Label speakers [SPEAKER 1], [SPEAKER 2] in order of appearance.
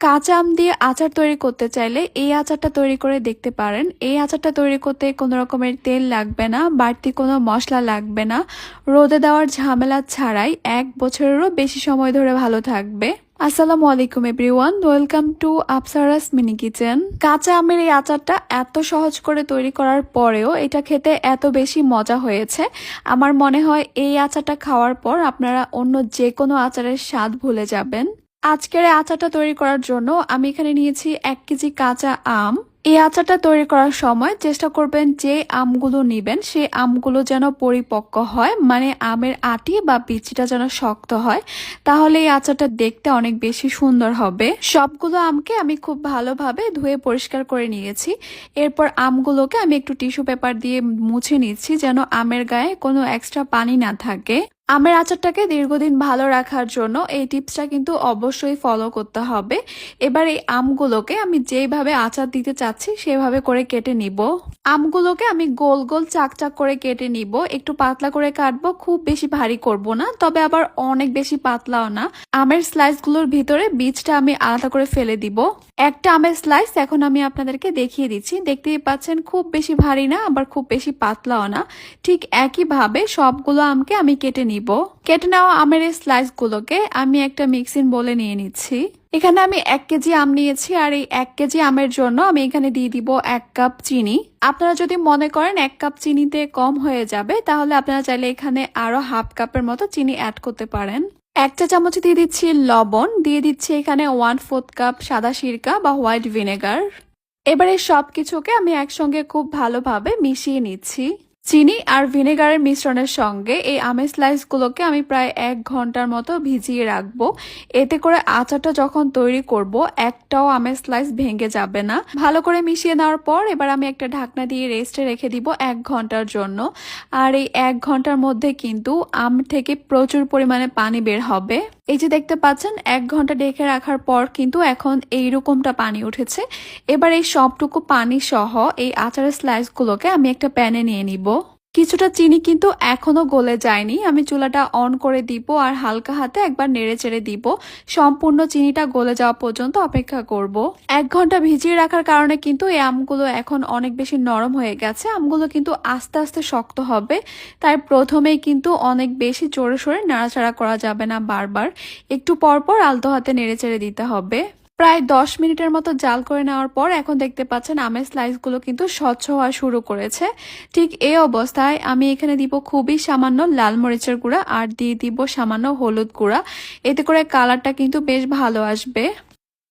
[SPEAKER 1] কাঁচা আম দিয়ে আচার তৈরি করতে চাইলে এই আচারটা তৈরি করে দেখতে পারেন। এই আচারটা তৈরি করতে কোনো রকমের তেল লাগবে না, বাড়তি কোনো মশলা লাগবে না, রোদে দেওয়ার ঝামেলা ছাড়াই 1 বছরেরও বেশি সময় ধরে ভালো থাকবে। আসসালামু আলাইকুম everyone, welcome to Apsara's mini kitchen. কাঁচা আমের এই আচারটা এত সহজ করে তৈরি করার পরেও এটা খেতে এত বেশি মজা হয়েছে। আমার মনে হয় এই আচারটা খাওয়ার পর আপনারা অন্য যে কোনো আচারের স্বাদ ভুলে যাবেন। আজকের এই আচারটা তৈরি করার জন্য আমি এখানে নিয়েছি 1 কেজি কাঁচা আম। এই আচারটা তৈরি করার সময় চেষ্টা করবেন যে আমগুলো নিবেন সেই আমগুলো যেন পরিপক্ক হয়, মানে আমের আটি বা বিচিটা যেন শক্ত হয়, তাহলে এই আচারটা দেখতে অনেক বেশি সুন্দর হবে। সবগুলো আমকে আমি খুব ভালোভাবে ধুয়ে পরিষ্কার করে নিয়েছি। এরপর আমগুলোকে আমি একটু টিস্যু পেপার দিয়ে মুছে নিচ্ছি যেন আমের গায়ে কোনো এক্সট্রা পানি না থাকে। আমের আচারটাকে দীর্ঘদিন ভালো রাখার জন্য এই টিপসটা কিন্তু অবশ্যই ফলো করতে হবে। এবার এই আমগুলোকে আমি যেইভাবে আচার দিতে চাচ্ছি সেভাবে করে কেটে নিব। আমগুলোকে আমি গোল গোল চাকচাক করে কেটে নিব, একটু পাতলা করে কাটবো, খুব বেশি ভারী করব না, তবে আবার অনেক বেশি পাতলাও না। আমের স্লাইসগুলোর ভিতরে বীজটা আমি আলাদা করে ফেলে দিব। একটা আমের স্লাইস এখন আমি আপনাদেরকে দেখিয়ে দিচ্ছি, দেখতেই পাচ্ছেন খুব বেশি ভারী না আবার খুব বেশি পাতলাও না। ঠিক একইভাবে সবগুলো আমকে আমি কেটে নিব। কেটে নেওয়া আমের এই স্লাইসগুলোকে আমি একটা মিক্সিং বোলে নিয়ে নিচ্ছি। এখানে আমি 1 কেজি আম নিয়েছি আর এই 1 কেজি আমের জন্য আমি এখানে দিয়ে দিব 1 কাপ চিনি। আপনারা যদি মনে করেন 1 কাপ চিনিতে কম হয়ে যাবে তাহলে আপনারা চাইলে এখানে আরো হাফ কাপের মতো চিনি অ্যাড করতে পারেন। 1 চা চামচ দিয়ে দিচ্ছি লবণ, দিয়ে দিচ্ছি এখানে 1/4 কাপ সাদা সিরকা বা হোয়াইট ভিনেগার। এবারে সবকিছুকে আমি একসঙ্গে খুব ভালোভাবে মিশিয়ে নিচ্ছি। চিনি আর ভিনেগারের মিশ্রণের সঙ্গে এই আমের স্লাইসগুলোকে আমি প্রায় 1 ঘন্টার মতো ভিজিয়ে রাখবো। এতে করে আচারটা যখন তৈরি করব একটাও আমের স্লাইস ভেঙে যাবে না। ভালো করে মিশিয়ে নেওয়ার পর এবার আমি একটা ঢাকনা দিয়ে রেস্টে রেখে দিব 1 ঘন্টার জন্য। আর এই 1 ঘন্টার মধ্যে কিন্তু আম থেকে প্রচুর পরিমাণে পানি বের হবে। এই যে দেখতে পাচ্ছেন 1 ঘন্টা ঢেকে রাখার পর কিন্তু এখন এইরকমটা পানি উঠেছে। এবার এই সবটুকু পানি সহ এই আচারের স্লাইসগুলোকে আমি একটা প্যানে নিয়ে নিব। কিছুটা চিনি কিন্তু এখনো গলে যায়নি, আমি চুলাটা অন করে দিব আর হালকা হাতে একবার নেড়ে চেড়ে দিব। সম্পূর্ণ চিনিটা গলে যাওয়া পর্যন্ত অপেক্ষা করব। 1 ঘন্টা ভিজিয়ে রাখার কারণে কিন্তু এই আমগুলো এখন অনেক বেশি নরম হয়ে গেছে। আমগুলো কিন্তু আস্তে আস্তে শক্ত হবে, তাই প্রথমেই কিন্তু অনেক বেশি জোরে সোরে নাড়াচাড়া করা যাবে না, বারবার একটু পরপর আলতো হাতে নেড়ে চেড়ে দিতে হবে। প্রায় 10 মিনিটের মতো জাল করে নেওয়ার পর এখন দেখতে পাচ্ছেন আমের স্লাইসগুলো কিন্তু স্বচ্ছ হওয়া শুরু করেছে। ঠিক এই অবস্থায় আমি এখানে দিব খুবই সামান্য লাল মরিচের গুঁড়া আর দিয়ে দিব সামান্য হলুদ গুঁড়া। এতে করে কালারটা কিন্তু বেশ ভালো আসবে।